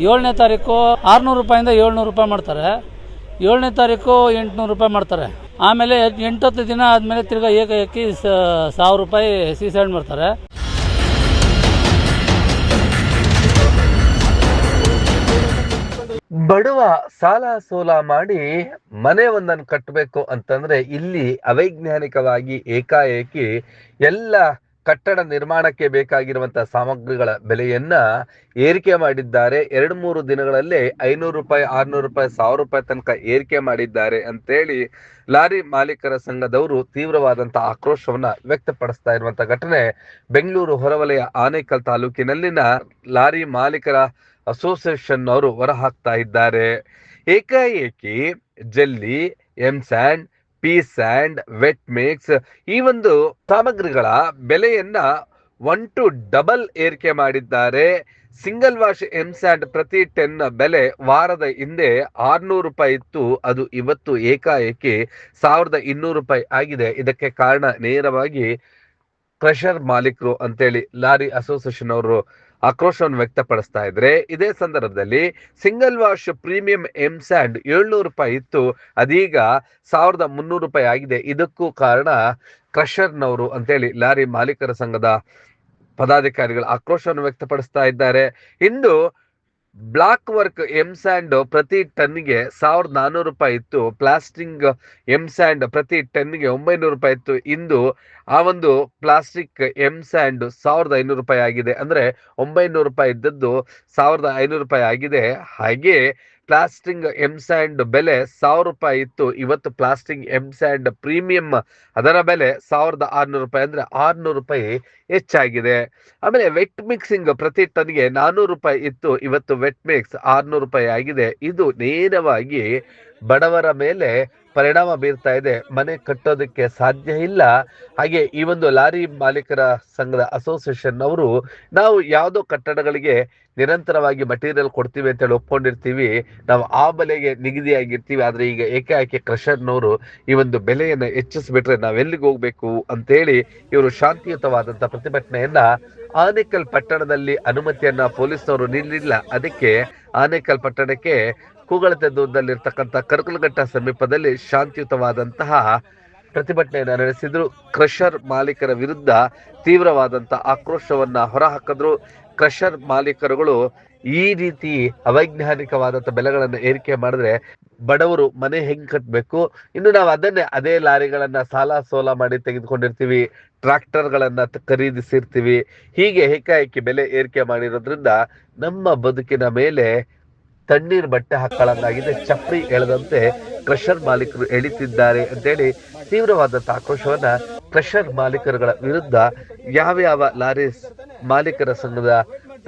7ನೇ ತಾರೀಕು 600 ರೂಪಾಯಿಂದ 700 ರೂಪಾಯಿ ಮಾಡ್ತಾರೆ. 7ನೇ ತಾರೀಕು 800 ರೂಪಾಯಿ ಮಾಡ್ತಾರೆ. ಆಮೇಲೆ 8-10 ದಿನ ಆದಮೇಲೆ ತಿರ್ಗಾ ಏಕಾಏಕಿ 1000 ರೂಪಾಯಿ ಸೀಸೈಡ್ ಮಾಡ್ತಾರೆ. ಬಡವ ಸಾಲ ಸೋಲ ಮಾಡಿ ಮನೆ ಒಂದನ್ನು ಕಟ್ಟಬೇಕು ಅಂತಂದ್ರೆ ಇಲ್ಲಿ ಅವೈಜ್ಞಾನಿಕವಾಗಿ ಏಕಾಏಕಿ ಎಲ್ಲ ಕಟ್ಟಡ ನಿರ್ಮಾಣಕ್ಕೆ ಬೇಕಾಗಿರುವಂತಹ ಸಾಮಗ್ರಿಗಳ ಬೆಲೆಯನ್ನ ಏರಿಕೆ ಮಾಡಿದ್ದಾರೆ. 2-3 ದಿನಗಳಲ್ಲೇ 500 ರೂಪಾಯಿ, 600 ರೂಪಾಯಿ, 1000 ರೂಪಾಯಿ ತನಕ ಏರಿಕೆ ಮಾಡಿದ್ದಾರೆ ಅಂತೇಳಿ ಲಾರಿ ಮಾಲೀಕರ ಸಂಘದವರು ತೀವ್ರವಾದಂತಹ ಆಕ್ರೋಶವನ್ನ ವ್ಯಕ್ತಪಡಿಸ್ತಾ ಇರುವಂತಹ ಘಟನೆ ಬೆಂಗಳೂರು ಹೊರವಲಯ ಆನೇಕಲ್ ತಾಲೂಕಿನಲ್ಲಿನ ಲಾರಿ ಮಾಲೀಕರ ಅಸೋಸಿಯೇಷನ್ ಅವರು ಹೊರಹಾಕ್ತಾ ಇದ್ದಾರೆ. ಏಕಾಏಕಿ ಜಲ್ಲಿ, M sand, pea and, wet mix ಈ ಒಂದು ಸಾಮಗ್ರಿಗಳ ಬೆಲೆಯನ್ನ 1 to double ಏರಿಕೆ ಮಾಡಿದ್ದಾರೆ. ಸಿಂಗಲ್ ವಾಶ್ ಎಂಸ್ಯಾಂಡ್ ಪ್ರತಿ 10 ಬೆಲೆ ವಾರದ ಹಿಂದೆ 600 ರೂಪಾಯಿ ಇತ್ತು, ಅದು ಇವತ್ತು ಏಕಾಏಕಿ 1200 ರೂಪಾಯಿ ಆಗಿದೆ. ಇದಕ್ಕೆ ಕಾರಣ ನೇರವಾಗಿ ಕ್ರಷರ್ ಮಾಲೀಕರು ಅಂತೇಳಿ ಲಾರಿ ಅಸೋಸಿಯೇಷನ್ ಅವರು ಆಕ್ರೋಶವನ್ನು ವ್ಯಕ್ತಪಡಿಸ್ತಾ ಇದ್ರೆ, ಇದೇ ಸಂದರ್ಭದಲ್ಲಿ ಸಿಂಗಲ್ ವಾಶ್ ಪ್ರೀಮಿಯಂ ಎಂಸ್ಯಾಂಡ್ 700 ರೂಪಾಯಿ ಇತ್ತು, ಅದೀಗ 1300 ರೂಪಾಯಿ ಆಗಿದೆ. ಇದಕ್ಕೂ ಕಾರಣ ಕ್ರಷರ್ನವರು ಅಂತೇಳಿ ಲಾರಿ ಮಾಲೀಕರ ಸಂಘದ ಪದಾಧಿಕಾರಿಗಳು ಆಕ್ರೋಶವನ್ನು ವ್ಯಕ್ತಪಡಿಸ್ತಾ ಇದ್ದಾರೆ. ಇಂದು ಬ್ಲಾಕ್ ವರ್ಕ್ ಎಂಸ್ಯಾಂಡ್ ಪ್ರತಿ ಟನ್ಗೆ 1400 ರೂಪಾಯಿ ಇತ್ತು, ಪ್ಲಾಸ್ಟಿಂಗ್ ಎಂಸ್ಯಾಂಡ್ ಪ್ರತಿ ಟನ್ಗೆ 900 ರೂಪಾಯಿ ಇತ್ತು. ಇಂದು ಆ ಒಂದು ಪ್ಲಾಸ್ಟಿಕ್ ಎಂಸ್ಯಾಂಡ್ 1500 ರೂಪಾಯಿ ಆಗಿದೆ. ಅಂದ್ರೆ 900 ರೂಪಾಯಿ ಇದ್ದದ್ದು 1500 ರೂಪಾಯಿ ಆಗಿದೆ. ಹಾಗೆ ಪ್ಲಾಸ್ಟಿಂಗ್ ಎಂಸ್ಯಾಂಡ್ ಬೆಲೆ 1000 ರೂಪಾಯಿ ಇತ್ತು, ಇವತ್ತು ಪ್ಲಾಸ್ಟಿಂಗ್ ಎಂಸ್ಯಾಂಡ್ ಪ್ರೀಮಿಯಂ ಅದರ ಬೆಲೆ 1600 ರೂಪಾಯಿ, ಅಂದ್ರೆ 600 ರೂಪಾಯಿ ಹೆಚ್ಚಾಗಿದೆ. ಆಮೇಲೆ ವೆಟ್ ಮಿಕ್ಸಿಂಗ್ ಪ್ರತಿ ಟನ್ಗೆ 400 ರೂಪಾಯಿ ಇತ್ತು, ಇವತ್ತು ವೆಟ್ ಮಿಕ್ಸ್ 600 ರೂಪಾಯಿ ಆಗಿದೆ. ಇದು ನೇರವಾಗಿ ಬಡವರ ಮೇಲೆ ಪರಿಣಾಮ ಬೀರ್ತಾ ಇದೆ, ಮನೆ ಕಟ್ಟೋದಕ್ಕೆ ಸಾಧ್ಯ ಇಲ್ಲ. ಹಾಗೆ ಈ ಒಂದು ಲಾರಿ ಮಾಲೀಕರ ಸಂಘದ ಅಸೋಸಿಯೇಷನ್ ಅವರು ನಾವು ಯಾವುದೋ ಕಟ್ಟಡಗಳಿಗೆ ನಿರಂತರವಾಗಿ ಮಟೀರಿಯಲ್ ಕೊಡ್ತೀವಿ ಅಂತೇಳಿ ಒಪ್ಕೊಂಡಿರ್ತೀವಿ, ನಾವು ಆ ಬೆಲೆಗೆ ನಿಗದಿಯಾಗಿರ್ತೀವಿ. ಆದ್ರೆ ಈಗ ಏಕಾಏಕಿ ಕ್ರಷರ್ನವರು ಈ ಒಂದು ಬೆಲೆಯನ್ನು ಹೆಚ್ಚಿಸ್ಬಿಟ್ರೆ ನಾವೆಲ್ಲಿಗೆ ಹೋಗ್ಬೇಕು ಅಂತೇಳಿ ಇವರು ಶಾಂತಿಯುತವಾದಂತ ಪ್ರತಿಭಟನೆಯನ್ನ ಆನೇಕಲ್ ಪಟ್ಟಣದಲ್ಲಿ ಅನುಮತಿಯನ್ನ ಪೊಲೀಸ್ನವರು ನೀಡಲಿಲ್ಲ. ಅದಕ್ಕೆ ಆನೇಕಲ್ ಪಟ್ಟಣಕ್ಕೆ ಕೂಗಳತೆ ದೂರದಲ್ಲಿರ್ತಕ್ಕಂಥ ಕರ್ಕಲಘಟ್ಟ ಸಮೀಪದಲ್ಲಿ ಶಾಂತಿಯುತವಾದಂತಹ ಪ್ರತಿಭಟನೆಯನ್ನು ನಡೆಸಿದ್ರು. ಕ್ರಷರ್ ಮಾಲೀಕರ ವಿರುದ್ಧ ತೀವ್ರವಾದಂತಹ ಆಕ್ರೋಶವನ್ನ ಹೊರಹಾಕಿದ್ರು. ಕ್ರಷರ್ ಮಾಲೀಕರುಗಳು ಈ ರೀತಿ ಅವೈಜ್ಞಾನಿಕವಾದಂತಹ ಬೆಲೆಗಳನ್ನು ಏರಿಕೆ ಮಾಡಿದ್ರೆ ಬಡವರು ಮನೆ ಹೆಂಗ್ ಕಟ್ಟಬೇಕು? ಇನ್ನು ನಾವು ಅದೇ ಲಾರಿಗಳನ್ನ ಸಾಲ ಸೋಲ ಮಾಡಿ ತೆಗೆದುಕೊಂಡಿರ್ತೀವಿ, ಟ್ರಾಕ್ಟರ್ಗಳನ್ನ ಖರೀದಿಸಿರ್ತೀವಿ. ಹೀಗೆ ಏಕಾಏಕಿ ಬೆಲೆ ಏರಿಕೆ ಮಾಡಿರೋದ್ರಿಂದ ನಮ್ಮ ಬದುಕಿನ ಮೇಲೆ ತಣ್ಣೀರ್ ಬಟ್ಟೆ ಹಾಕೊಳ್ಳಂಗಾಗಿದೆ. ಚಪ್ರಿ ಎಳೆದಂತೆ ಕ್ರಷರ್ ಮಾಲೀಕರು ಎಳಿತಿದ್ದಾರೆ ಅಂತೇಳಿ ತೀವ್ರವಾದಂತಹ ಆಕ್ರೋಶವನ್ನ ಕ್ರಷರ್ ಮಾಲೀಕರುಗಳ ವಿರುದ್ಧ ಯಾವ ಲಾರಿ ಮಾಲೀಕರ ಸಂಘದ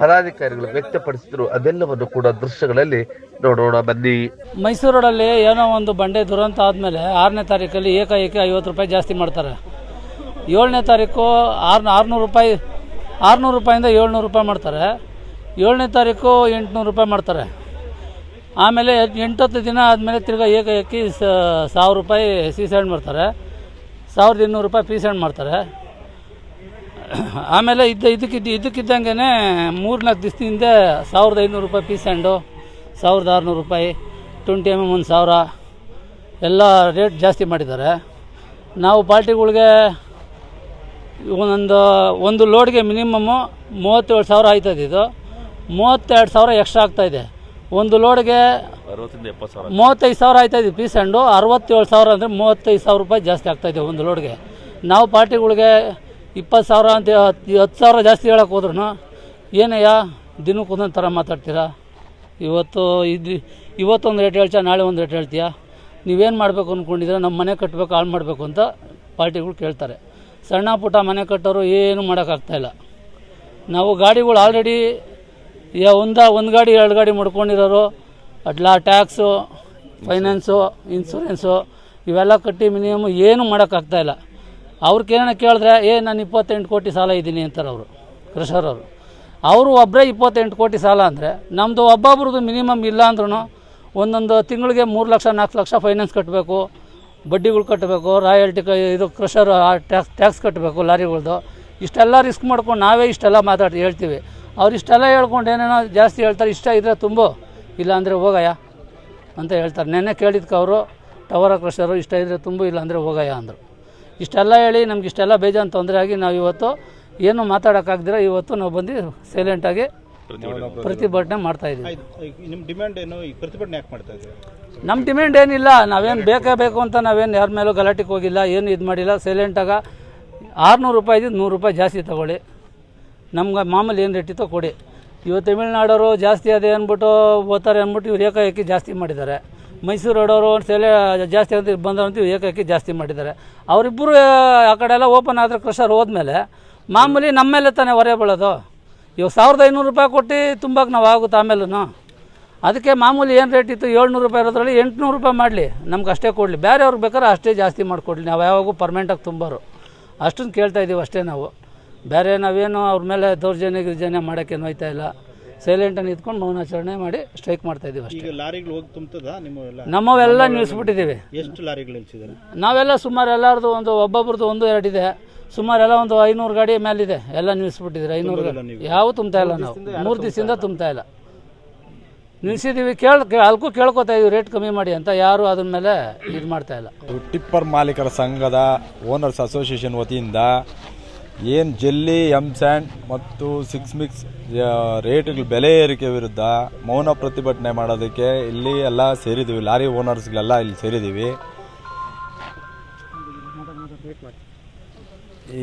ಪದಾಧಿಕಾರಿಗಳು ವ್ಯಕ್ತಪಡಿಸಿದ್ರು. ಅದೆಲ್ಲವನ್ನು ಕೂಡ ದೃಶ್ಯಗಳಲ್ಲಿ ನೋಡೋಣ ಬನ್ನಿ. ಮೈಸೂರು ರೋಡಲ್ಲಿ ಏನೋ ಒಂದು ಬಂಡೆ ದುರಂತ ಆದಮೇಲೆ 6ನೇ ತಾರೀಕಲ್ಲಿ ಏಕಾಏಕಿ 50 ರೂಪಾಯಿ ಜಾಸ್ತಿ ಮಾಡ್ತಾರೆ. 7ನೇ ತಾರೀಕು 600 ರೂಪಾಯಿ 600 ರೂಪಾಯಿಂದ 700 ರೂಪಾಯಿ ಮಾಡ್ತಾರೆ. 7ನೇ ತಾರೀಕು 800 ರೂಪಾಯಿ ಮಾಡ್ತಾರೆ. ಆಮೇಲೆ 8-10 ದಿನ ಆದಮೇಲೆ ತಿರ್ಗಾ ಏಕಾಏಕಿ 1000 ರೂಪಾಯಿ ಸೀಸೈಡ್ ಮಾಡ್ತಾರೆ, 1200 ರೂಪಾಯಿ ಪೀಸೈಡ್ ಮಾಡ್ತಾರೆ. ಆಮೇಲೆ ಇದಕ್ಕಿದ್ದಂಗೆ 3-4 ದಿವಸದಿಂದ 1500 ರೂಪಾಯಿ ಪೀಸೆಂಡು, 1600 ರೂಪಾಯಿ, 20 mm 1000 ಎಲ್ಲ ರೇಟ್ ಜಾಸ್ತಿ ಮಾಡಿದ್ದಾರೆ. ನಾವು ಪಾರ್ಟಿಗಳಿಗೆ ಒಂದು ಲೋಡ್ಗೆ ಮಿನಿಮಮ್ಮು 37,000 ಆಯ್ತದೆ. ಇದು 32,000 ಎಕ್ಸ್ಟ್ರಾ ಆಗ್ತಾಯಿದೆ. ಒಂದು ಲೋಡ್ಗೆ 35,000 ಆಯ್ತಾಯಿದೆ ಪೀಸೆಂಡು, 67,000 ಅಂದರೆ 35,000 ರೂಪಾಯಿ ಜಾಸ್ತಿ ಆಗ್ತಾಯಿದೆ ಒಂದು ಲೋಡ್ಗೆ. ನಾವು ಪಾರ್ಟಿಗಳಿಗೆ 20,000 ಅಂತ 10,000 ಜಾಸ್ತಿ ಹೇಳಕ್ಕೆ ಹೋದ್ರೂ ಏನಯ್ಯ ದಿನಕ್ಕೊಂದೊಂದು ಥರ ಮಾತಾಡ್ತೀರಾ? ಇವತ್ತೊಂದು ರೇಟ್ ಹೇಳ್ತೀಯ, ನಾಳೆ ಒಂದು ರೇಟ್ ಹೇಳ್ತೀಯ, ನೀವೇನು ಮಾಡಬೇಕು ಅಂದ್ಕೊಂಡಿದ್ರೆ ನಮ್ಮ ಮನೆ ಕಟ್ಟಬೇಕು, ಹಾಳು ಮಾಡಬೇಕು ಅಂತ ಪಾರ್ಟಿಗಳು ಕೇಳ್ತಾರೆ. ಸಣ್ಣ ಪುಟ್ಟ ಮನೆ ಕಟ್ಟೋರು ಏನು ಮಾಡೋಕ್ಕಾಗ್ತಾಯಿಲ್ಲ. ನಾವು ಗಾಡಿಗಳು ಆಲ್ರೆಡಿ ಒಂದು ಗಾಡಿ 2 ಗಾಡಿ ಮಾಡ್ಕೊಂಡಿರೋರು ಟ್ಯಾಕ್ಸು, ಫೈನಾನ್ಸು, ಇನ್ಸೂರೆನ್ಸು ಇವೆಲ್ಲ ಕಟ್ಟಿ ಮಿನಿಮಮ್ ಏನು ಮಾಡೋಕ್ಕಾಗ್ತಾಯಿಲ್ಲ. ಅವ್ರಿಗೇನ ಕೇಳಿದ್ರೆ ನಾನು 28 ಕೋಟಿ ಸಾಲ ಇದ್ದೀನಿ ಅಂತಾರೆ ಅವರು, ಕ್ರಷರ್ ಅವರು ಒಬ್ಬರೇ 28 ಕೋಟಿ ಸಾಲ ಅಂದರೆ ನಮ್ಮದು ಒಬ್ಬೊಬ್ರದ್ದು ಮಿನಿಮಮ್ ಇಲ್ಲ ಅಂದ್ರೂ ಒಂದೊಂದು ತಿಂಗಳಿಗೆ 3 ಲಕ್ಷ 4 ಲಕ್ಷ ಫೈನಾನ್ಸ್ ಕಟ್ಟಬೇಕು, ಬಡ್ಡಿಗಳು ಕಟ್ಟಬೇಕು, ರಾಯಲ್ಟಿ ಇದು ಕ್ರಷರ್ ಟ್ಯಾಕ್ಸ್ ಕಟ್ಟಬೇಕು ಲಾರಿಗಳ್ದು. ಇಷ್ಟೆಲ್ಲ ರಿಸ್ಕ್ ಮಾಡ್ಕೊಂಡು ನಾವೇ ಇಷ್ಟೆಲ್ಲ ಹೇಳ್ತೀವಿ. ಅವ್ರು ಇಷ್ಟೆಲ್ಲ ಹೇಳ್ಕೊಂಡು ಏನೇನೋ ಜಾಸ್ತಿ ಹೇಳ್ತಾರೆ. ಇಷ್ಟ ಇದ್ದರೆ ತುಂಬು, ಇಲ್ಲ ಅಂದರೆ ಹೋಗಯ್ಯ ಅಂತ ಹೇಳ್ತಾರೆ. ನೆನ್ನೆ ಕೇಳಿದ್ಕೆ ಅವರು ಟವರ ಕ್ರಷರು ಇಷ್ಟ ಇದ್ದರೆ ತುಂಬು, ಇಲ್ಲ ಅಂದರೆ ಹೋಗಯ್ಯ ಅಂದರು. ಇಷ್ಟೆಲ್ಲ ಹೇಳಿ ನಮ್ಗೆ ಇಷ್ಟೆಲ್ಲ ಬೇಜಾನ್ ತೊಂದರೆ ಆಗಿ ನಾವು ಇವತ್ತು ಏನು ಮಾತಾಡೋಕ್ಕಾಗ್ದಿರ ಇವತ್ತು ನಾವು ಬಂದು ಸೈಲೆಂಟಾಗಿ ಪ್ರತಿಭಟನೆ ಮಾಡ್ತಾಯಿದ್ದೀವಿ. ನಿಮ್ಮ ಡಿಮ್ಯಾಂಡ್ ಏನು? ಈ ಪ್ರತಿಭಟನೆ ಯಾಕೆ ಮಾಡ್ತಾ ಇದ್ದೀವಿ? ನಮ್ಮ ಡಿಮ್ಯಾಂಡ್ ಏನಿಲ್ಲ, ನಾವೇನು ಬೇಕೇ ಬೇಕು ಅಂತ ನಾವೇನು ಯಾರ ಮೇಲೂ ಗಲಾಟೆಗೆ ಹೋಗಿಲ್ಲ, ಏನು ಇದು ಮಾಡಿಲ್ಲ. ಸೈಲೆಂಟಾಗಿ 600 ರೂಪಾಯಿ ಇದ್ದು 100 ರೂಪಾಯಿ ಜಾಸ್ತಿ ತೊಗೊಳ್ಳಿ, ನಮ್ಗೆ ಮಾಮೂಲಿ ಏನು ರೇಟ್ ಇತ್ತೋ ಕೊಡಿ. ಇವತ್ತು ತಮಿಳ್ನಾಡವರು ಜಾಸ್ತಿ ಅದೇ ಅಂದ್ಬಿಟ್ಟು ಓದ್ತಾರೆ ಅಂದ್ಬಿಟ್ಟು ಇವ್ರು ಏಕಾಏಕಿ ಜಾಸ್ತಿ ಮಾಡಿದ್ದಾರೆ. ಮೈಸೂರು ರೋಡವರು ಜಾಸ್ತಿ ಅಂತ ಬಂದವಂತೂ ಏಕಾಏಕಿ ಜಾಸ್ತಿ ಮಾಡಿದ್ದಾರೆ. ಅವರಿಬ್ಬರು ಆ ಕಡೆ ಎಲ್ಲ ಓಪನ್ ಆದರೆ ಕ್ರಷರ್ ಹೋದ್ಮೇಲೆ ಮಾಮೂಲಿ ನಮ್ಮ ಮೇಲೆ ತಾನೇ ಹೊರೆ ಬೀಳೋದು. ಇವಾಗ 1500 ರೂಪಾಯಿ ಕೊಟ್ಟು ತುಂಬಕ್ಕೆ ನಾವು ಆಗುತ್ತೆ. ಆಮೇಲೂ ಅದಕ್ಕೆ ಮಾಮೂಲಿ ಏನು ರೇಟ್ ಇತ್ತು 700 ರೂಪಾಯಿ ಇರೋದ್ರಲ್ಲಿ 800 ರೂಪಾಯಿ ಮಾಡಲಿ, ನಮ್ಗೆ ಅಷ್ಟೇ ಕೊಡಲಿ. ಬೇರೆಯವ್ರಿಗೆ ಬೇಕಾದ್ರೆ ಅಷ್ಟೇ ಜಾಸ್ತಿ ಮಾಡಿಕೊಡ್ಲಿ, ನಾವು ಯಾವಾಗೂ ಪರ್ಮನೆಂಟಾಗಿ ತುಂಬೋರು ಅಷ್ಟನ್ನು ಕೇಳ್ತಾಯಿದ್ದೀವಿ ಅಷ್ಟೇ. ನಾವು ಬೇರೆ ನಾವೇನು ಅವ್ರ ಮೇಲೆ ದೌರ್ಜನ್ಯ ಮಾಡೋಕ್ಕೇನು ಹೋಯ್ತಾ ಇಲ್ಲ. ಸೈಲೆಂಟಾಗಿ ನಿಂತ್ಕೊಂಡು ಮೌನಾಚರಣೆ ಮಾಡಿ ಸ್ಟ್ರೈಕ್ ಮಾಡ್ತಾಯಿದ್ದೀವಿ ಅಷ್ಟೇ. ಲಾರಿಗಳು ಹೋಗಿ ತುಂಬ್ತದಾ? ನಮ್ಮವೆಲ್ಲ ನಿಲ್ಲಿಸ್ಬಿಟ್ಟಿದ್ದೀವಿ. ಎಷ್ಟು ಲಾರಿಗಳು ನಿಲ್ಸಿದ್ದಾರೆ? ನಾವೆಲ್ಲ ಸುಮಾರು ಎಲ್ಲರದು ಒಬ್ಬೊಬ್ರದ್ದು 1-2 ಇದೆ, ಸುಮಾರು ಒಂದು 500 ಗಾಡಿ ಮೇಲಿದೆ, ಎಲ್ಲ ನಿಲ್ಲಿಸ್ಬಿಟ್ಟಿದ್ದೀರಿ. 500 ಯಾವ ತುಂಬ್ತಾ ಇಲ್ಲ. ನಾವು 3 ದಿವಸದಿಂದ ತುಂಬ್ತಾ ಇಲ್ಲ, ನಿಲ್ಸಿದ್ದೀವಿ. ಅಲ್ಕೂ ಕೇಳ್ಕೊತಾ ಇದೀವಿ ರೇಟ್ ಕಮ್ಮಿ ಮಾಡಿ ಅಂತ, ಯಾರು ಅದ್ರ ಮೇಲೆ ಇದು ಮಾಡ್ತಾ ಇಲ್ಲ. ಟಿಪ್ಪರ್ ಮಾಲೀಕರ ಸಂಘದ ಓನರ್ಸ್ ಅಸೋಸಿಯೇಷನ್ ವತಿಯಿಂದ ಏನು ಜೆಲ್ಲಿ, ಸ್ಯಾಂಡ್ ಮತ್ತು 6 ಮಿಕ್ಸ್ ರೇಟ್ಗಳ ಬೆಲೆ ಏರಿಕೆ ವಿರುದ್ಧ ಮೌನ ಪ್ರತಿಭಟನೆ ಮಾಡೋದಕ್ಕೆ ಇಲ್ಲಿ ಎಲ್ಲ ಸೇರಿದ್ದೀವಿ. ಲಾರಿ ಓನರ್ಸ್ಗಳೆಲ್ಲ ಇಲ್ಲಿ ಸೇರಿದ್ದೀವಿ.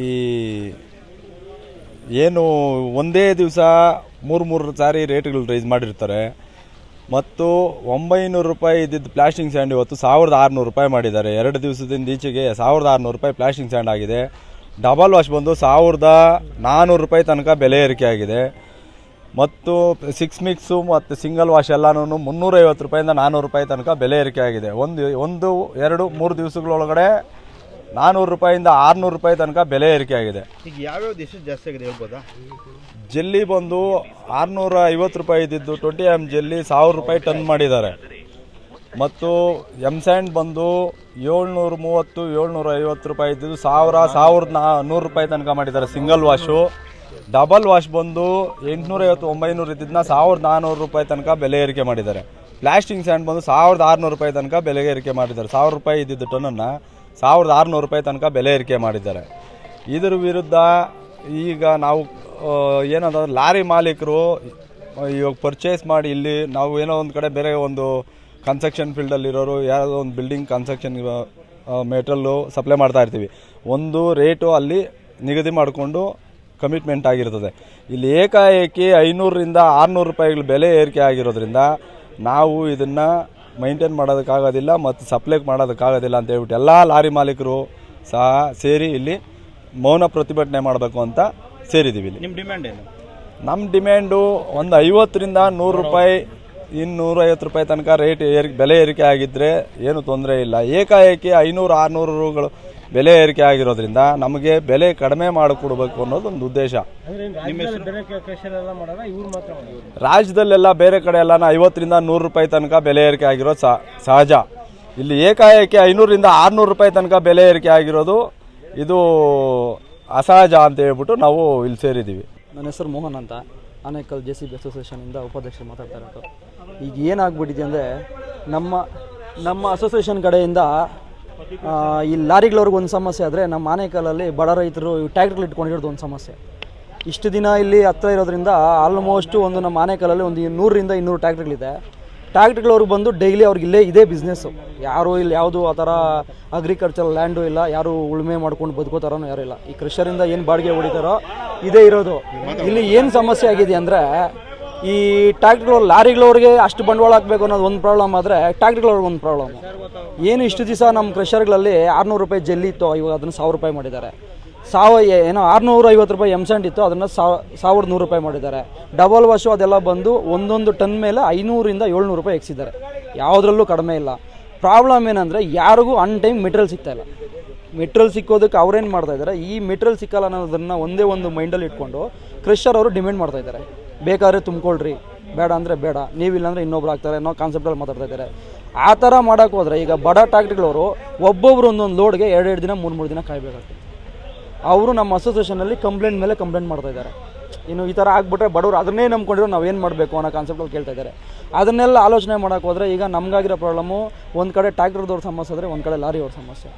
ಈ ಏನು ಒಂದೇ ದಿವಸ 3 ಸಾರಿ ರೇಟ್ಗಳು ರೈಸ್ ಮಾಡಿರ್ತಾರೆ. ಮತ್ತು 900 ರೂಪಾಯಿ ಇದ್ದಿದ್ದು ಪ್ಲಾಸ್ಟಿಂಗ್ ಸ್ಯಾಂಡ್ ಇವತ್ತು 1600 ರೂಪಾಯಿ ಮಾಡಿದ್ದಾರೆ. 2 ದಿವಸದಿಂದ ಈಚೆಗೆ 1600 ರೂಪಾಯಿ ಪ್ಲಾಸ್ಟಿಂಗ್ ಸ್ಯಾಂಡ್ ಆಗಿದೆ. ಡಬಲ್ ವಾಶ್ ಬಂದು 1400 ರೂಪಾಯಿ ತನಕ ಬೆಲೆ ಏರಿಕೆ ಆಗಿದೆ. ಮತ್ತು 6 ಮಿಕ್ಸು ಮತ್ತು ಸಿಂಗಲ್ ವಾಶ್ ಎಲ್ಲನೂ 350 ರೂಪಾಯಿಂದ 400 ರೂಪಾಯಿ ತನಕ ಬೆಲೆ ಏರಿಕೆ ಆಗಿದೆ. 1, 2, 3 ದಿವಸಗಳೊಳಗಡೆ 400 ರೂಪಾಯಿಂದ 600 ರೂಪಾಯಿ ತನಕ ಬೆಲೆ ಏರಿಕೆ ಆಗಿದೆ. ಈಗ ಯಾವ್ಯಾವ ದೇಶ ಜಾಸ್ತಿ ಆಗಿದೆ ಹೇಳ್ಬೋದಾ? ಜೆಲ್ಲಿ ಬಂದು 650 ರೂಪಾಯಿ ಇದ್ದಿದ್ದು 20 ಜೆಲ್ಲಿ 1000 ರೂಪಾಯಿ ಟನ್ ಮಾಡಿದ್ದಾರೆ. ಮತ್ತು ಸ್ಯಾಂಡ್ ಬಂದು 730, 750 ರೂಪಾಯಿ ಇದ್ದಿದ್ದು 1100 ರೂಪಾಯಿ ತನಕ ಮಾಡಿದ್ದಾರೆ ಸಿಂಗಲ್ ವಾಶು. ಡಬಲ್ ವಾಶ್ ಬಂದು 850, 900 ಇದ್ದಿದ್ದನ್ನ 1400 ರೂಪಾಯಿ ತನಕ ಬೆಲೆ ಏರಿಕೆ ಮಾಡಿದ್ದಾರೆ. ಪ್ಲಾಸ್ಟಿಂಗ್ ಸ್ಯಾಂಡ್ ಬಂದು 1600 ರೂಪಾಯಿ ತನಕ ಬೆಲೆ ಏರಿಕೆ ಮಾಡಿದ್ದಾರೆ. 1000 ರೂಪಾಯಿ ಇದ್ದಿದ್ದು ಟನ್ನನ್ನು 1600 ರೂಪಾಯಿ ತನಕ ಬೆಲೆ ಏರಿಕೆ ಮಾಡಿದ್ದಾರೆ. ಇದರ ವಿರುದ್ಧ ಈಗ ನಾವು ಏನಂತಂದ್ರೆ ಲಾರಿ ಮಾಲೀಕರು ಇವಾಗ ಪರ್ಚೇಸ್ ಮಾಡಿ ಇಲ್ಲಿ ನಾವು ಏನೋ ಒಂದು ಕಡೆ ಬೇರೆ ಒಂದು ಕನ್ಸ್ಟ್ರಕ್ಷನ್ ಫೀಲ್ಡಲ್ಲಿರೋರು ಯಾವುದೋ ಒಂದು ಬಿಲ್ಡಿಂಗ್ ಕನ್ಸ್ಟ್ರಕ್ಷನ್ ಮೆಟೀರಿಯಲ್ಲು ಸಪ್ಲೈ ಮಾಡ್ತಾ ಇರ್ತೀವಿ. ಒಂದು ರೇಟು ಅಲ್ಲಿ ನಿಗದಿ ಮಾಡಿಕೊಂಡು ಕಮಿಟ್ಮೆಂಟ್ ಆಗಿರ್ತದೆ. ಇಲ್ಲಿ ಏಕಾಏಕಿ 500ರಿಂದ 600 ರೂಪಾಯಿಗಳ ಬೆಲೆ ಏರಿಕೆ ಆಗಿರೋದ್ರಿಂದ ನಾವು ಇದನ್ನು ಮೈಂಟೈನ್ ಮಾಡೋದಕ್ಕಾಗೋದಿಲ್ಲ ಮತ್ತು ಸಪ್ಲೈ ಮಾಡೋದಕ್ಕಾಗೋದಿಲ್ಲ ಅಂತ ಹೇಳ್ಬಿಟ್ಟು ಎಲ್ಲ ಲಾರಿ ಮಾಲೀಕರು ಸಹ ಸೇರಿ ಇಲ್ಲಿ ಮೌನ ಪ್ರತಿಭಟನೆ ಮಾಡಬೇಕು ಅಂತ ಸೇರಿದ್ದೀವಿ. ಇಲ್ಲಿ ನಿಮ್ಮ ಡಿಮ್ಯಾಂಡ್ ಏನು? ನಮ್ಮ ಡಿಮ್ಯಾಂಡು ಒಂದು 50ರಿಂದ 100 ರೂಪಾಯಿ, 250 ರೂಪಾಯಿ ತನಕ ಬೆಲೆ ಏರಿಕೆ ಆಗಿದ್ದರೆ ಏನು ತೊಂದರೆ ಇಲ್ಲ. ಏಕಾಏಕಿ 500, 600 ರೂಗಳು ಬೆಲೆ ಏರಿಕೆ ಆಗಿರೋದ್ರಿಂದ ನಮಗೆ ಬೆಲೆ ಕಡಿಮೆ ಮಾಡಿಕೊಡ್ಬೇಕು ಅನ್ನೋದು ಒಂದು ಉದ್ದೇಶ. ರಾಜ್ಯದಲ್ಲೆಲ್ಲ ಬೇರೆ ಕಡೆ ಎಲ್ಲ 50ರಿಂದ 100 ರೂಪಾಯಿ ತನಕ ಬೆಲೆ ಏರಿಕೆ ಆಗಿರೋದು ಸಹಜ. ಇಲ್ಲಿ ಏಕಾಏಕಿ 500ರಿಂದ 600 ರೂಪಾಯಿ ತನಕ ಬೆಲೆ ಏರಿಕೆ ಆಗಿರೋದು ಇದು ಅಸಹಜ ಅಂತ ಹೇಳ್ಬಿಟ್ಟು ನಾವು ಇಲ್ಲಿ ಸೇರಿದ್ದೀವಿ. ನನ್ನ ಹೆಸರು ಮೋಹನ್ ಅಂತ, ಆನೇಕಲ್ JCB ಅಸೋಸಿಯೇಷನಿಂದ ಉಪಾಧ್ಯಕ್ಷರು ಮಾತಾಡ್ತಾ ಇರೋದು. ಈಗ ಏನಾಗ್ಬಿಟ್ಟಿದೆ ಅಂದರೆ ನಮ್ಮ ಅಸೋಸಿಯೇಷನ್ ಕಡೆಯಿಂದ ಈ ಲಾರಿಗಳವ್ರಿಗೆ ಒಂದು ಸಮಸ್ಯೆ ಆದರೆ, ನಮ್ಮ ಆನೇಕಲಲ್ಲಿ ಬಡ ರೈತರು ಟ್ಯಾಕ್ಟ್ರುಗಳು ಇಟ್ಕೊಂಡಿರೋದು ಒಂದು ಸಮಸ್ಯೆ. ಇಷ್ಟು ದಿನ ಇಲ್ಲಿ ಹತ್ರ ಇರೋದ್ರಿಂದ ಆಲ್ಮೋಸ್ಟು ಒಂದು ನಮ್ಮ ಆನೇಕಲಲ್ಲಿ ಒಂದು 100ರಿಂದ 200 ಟ್ಯಾಕ್ಟ್ರುಗಳಿದೆ. ಟ್ಯಾಕ್ಟ್ರುಗಳವ್ರು ಬಂದು ಡೈಲಿ ಅವ್ರಿಗೆ ಇದೇ ಬಿಸ್ನೆಸ್ಸು. ಯಾರು ಇಲ್ಲಿ ಯಾವುದು ಆ ಥರ ಅಗ್ರಿಕಲ್ಚರ್ ಲ್ಯಾಂಡು ಇಲ್ಲ, ಯಾರು ಉಳುಮೆ ಮಾಡ್ಕೊಂಡು ಬದುಕೋತಾರೋ ಯಾರು ಇಲ್ಲ. ಈ ಕ್ರಷರಿಂದ ಏನು ಬಾಡಿಗೆ ಹೊಡಿತಾರೋ ಇದೇ ಇರೋದು. ಇಲ್ಲಿ ಏನು ಸಮಸ್ಯೆ ಆಗಿದೆ ಅಂದರೆ, ಈ ಟ್ಯಾಕ್ಟ್ರುಗಳು ಲಾರಿಗಳವ್ರಿಗೆ ಅಷ್ಟು ಬಂಡವಾಳ ಹಾಕಬೇಕು ಅನ್ನೋದು ಒಂದು ಪ್ರಾಬ್ಲಮ್ ಆದರೆ, ಟ್ಯಾಕ್ಟ್ರುಗಳವ್ರಿಗೆ ಒಂದು ಪ್ರಾಬ್ಲಮ್. ಏನು ಇಷ್ಟು ದಿವಸ ನಮ್ಮ ಕ್ರಷರ್ಗಳಲ್ಲಿ 600 ರೂಪಾಯಿ ಜೆಲ್ಲಿ ಇತ್ತು, ಇವಾಗ ಅದನ್ನು 1000 ರೂಪಾಯಿ ಮಾಡಿದ್ದಾರೆ. 650 ರೂಪಾಯಿ ಸ್ಯಾಂಡ್ ಇತ್ತು, ಅದನ್ನು 1100 ರೂಪಾಯಿ ಮಾಡಿದ್ದಾರೆ. ಡಬಲ್ ವಾಶು ಅದೆಲ್ಲ ಬಂದು ಒಂದೊಂದು ಟನ್ ಮೇಲೆ 500ರಿಂದ 700 ರೂಪಾಯಿ ಎಕ್ಸಿದ್ದಾರೆ. ಯಾವುದ್ರಲ್ಲೂ ಕಡಿಮೆ ಇಲ್ಲ. ಪ್ರಾಬ್ಲಮ್ ಏನಂದರೆ, ಯಾರಿಗೂ ಅನ್ ಟೈಮ್ ಮೆಟೀರಿಯಲ್ ಸಿಗ್ತಾಯಿಲ್ಲ. ಮೆಟೀರಿಯಲ್ ಸಿಕ್ಕೋದಕ್ಕೆ ಅವ್ರೇನು ಮಾಡ್ತಾಯಿದ್ದಾರೆ, ಈ ಮೆಟೀರಿಯಲ್ ಸಿಕ್ಕಲ್ಲ ಅನ್ನೋದನ್ನು ಒಂದೇ ಒಂದು ಮೈಂಡಲ್ಲಿ ಇಟ್ಕೊಂಡು ಕ್ರಷರ್ ಅವರು ಡಿಮ್ಯಾಂಡ್ ಮಾಡ್ತಾಯಿದ್ದಾರೆ. ಬೇಕಾದ್ರೆ ತುಂಬಿಕೊಳ್ರಿ, ಬೇಡ ಅಂದರೆ ಬೇಡ, ನೀವಿಲ್ಲ ಅಂದರೆ ಇನ್ನೊಬ್ರು ಆಗ್ತಾರೆ ಅನ್ನೋ ಕಾನ್ಸೆಪ್ಟಲ್ಲಿ ಮಾತಾಡ್ತಾ ಇದ್ದಾರೆ. ಆ ಥರ ಮಾಡೋಕ್ಕೆ ಹೋದರೆ ಈಗ ಬಡ ಟ್ಯಾಕ್ಟ್ರಿಗಳವರು ಒಬ್ಬೊಬ್ರು ಒಂದೊಂದು ಲೋಡ್ಗೆ 2-2 ದಿನ 3-3 ದಿನ ಕಾಯಬೇಕಾಗ್ತದೆ. ಅವರು ನಮ್ಮ ಅಸೋಸಿಯೇಷನಲ್ಲಿ ಕಂಪ್ಲೇಂಟ್ ಮೇಲೆ ಕಂಪ್ಲೇಂಟ್ ಮಾಡ್ತಾಯಿದ್ದಾರೆ. ಇನ್ನು ಈ ಥರ ಆಗ್ಬಿಟ್ರೆ ಬಡವರು ಅದನ್ನೇ ನಂಬ್ಕೊಂಡಿರೋ ನಾವೇನು ಮಾಡಬೇಕು ಅನ್ನೋ ಕಾನ್ಸೆಪ್ಟಲ್ಲಿ ಕೇಳ್ತಾ ಇದ್ದಾರೆ. ಅದನ್ನೆಲ್ಲ ಆಲೋಚನೆ ಮಾಡೋಕೆ ಹೋದರೆ ಈಗ ನಮಗಾಗಿರೋ ಪ್ರಾಬ್ಲಮ್ಮು ಒಂದು ಕಡೆ ಟ್ರ್ಯಾಕ್ಟರ್ದವ್ರ ಸಮಸ್ಯೆ ಆದರೆ ಒಂದು ಕಡೆ ಲಾರಿಯವ್ರ ಸಮಸ್ಯೆ.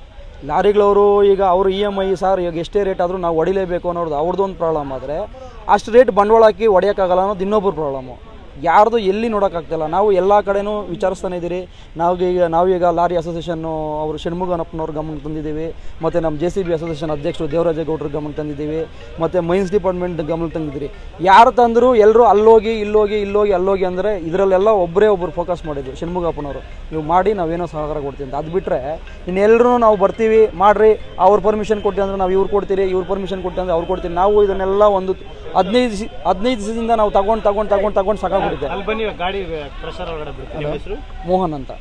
ಲಾರಿಗಳವರು ಈಗ ಅವರು EMI ಸರ್ ಈಗ ಎಷ್ಟೇ ರೇಟ್ ಆದರೂ ನಾವು ಹೊಡಿಲೇಬೇಕು ಅನ್ನೋದು ಅವ್ರದ್ದು ಒಂದು ಪ್ರಾಬ್ಲಮ್ ಆದರೆ, ಅಷ್ಟು ರೇಟ್ ಬಂಡವಾಳ ಹಾಕಿ ಹೊಡೆಯೋಕ್ಕಾಗಲ್ಲ ಅನ್ನೋದು ಇನ್ನೊಬ್ಬರು ಪ್ರಾಬ್ಲಮ್ಮು. ಯಾರ್ದು ಎಲ್ಲಿ ನೋಡೋಕ್ಕಾಗ್ತಿಲ್ಲ. ನಾವು ಎಲ್ಲ ಕಡೆನೂ ವಿಚಾರಿಸ್ತಾನೆ ಇದ್ದೀರಿ. ನಾವೀಗ ಲಾರಿ ಅಸೋಸಿಯೇಷನ್ನು ಅವರು ಷಣ್ಮುಗನಪ್ಪನವ್ರ ಗಮನಕ್ಕೆ ತಂದಿದ್ದೀವಿ, ಮತ್ತು ನಮ್ಮ JCB ಅಸೋಸಿಯೇಷನ್ ಅಧ್ಯಕ್ಷರು ದೇವರಾಜೇಗೌಡರ ಗಮನಕ್ಕೆ ತಂದಿದ್ದೀವಿ, ಮತ್ತು ಮೈನ್ಸ್ ಡಿಪಾರ್ಟ್ಮೆಂಟ್ ಗಮನಕ್ಕೆ ತಂದಿದ್ದೀರಿ. ಯಾರು ತಂದರೂ ಎಲ್ಲರೂ ಅಲ್ಲೋಗಿ ಅಲ್ಲೋಗಿ ಅಂದರೆ ಇದರಲ್ಲೆಲ್ಲ ಒಬ್ಬರು ಫೋಕಸ್ ಮಾಡಿದ್ವಿ, ಷಣ್ಮುಗಪ್ಪನವರು ನೀವು ಮಾಡಿ ನಾವೇನೋ ಸಹಕಾರ ಕೊಡ್ತೀವಿ ಅಂತ. ಅದು ಬಿಟ್ಟರೆ ಇನ್ನೆಲ್ಲರೂ ನಾವು ಬರ್ತೀವಿ ಮಾಡಿರಿ, ಅವ್ರು ಪರ್ಮಿಷನ್ ಕೊಡ್ತೀವಿ ಅಂದರೆ ನಾವು ಇವ್ರು ಕೊಡ್ತೀರಿ, ಇವ್ರು ಪರ್ಮಿಷನ್ ಕೊಡ್ತೀವಿ ಅಂದರೆ ಅವ್ರು ಕೊಡ್ತೀರಿ. ನಾವು ಇದನ್ನೆಲ್ಲ ಒಂದು 15 ದಿವಸದಿಂದ ನಾವು ತಗೊಂಡು ಸಾಕಾಗ್ಬಿಟ್ಟಿದೆ. ಅಲ್ಲಿ ಬನ್ನಿ ಗಾಡಿ ಪ್ರೆಷರ್ ಒಳಗಡೆ ಬಿಡ್ತೀನಿ. ಮೋಹನ್ ಅಂತ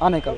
ಆನೇಕಲ್.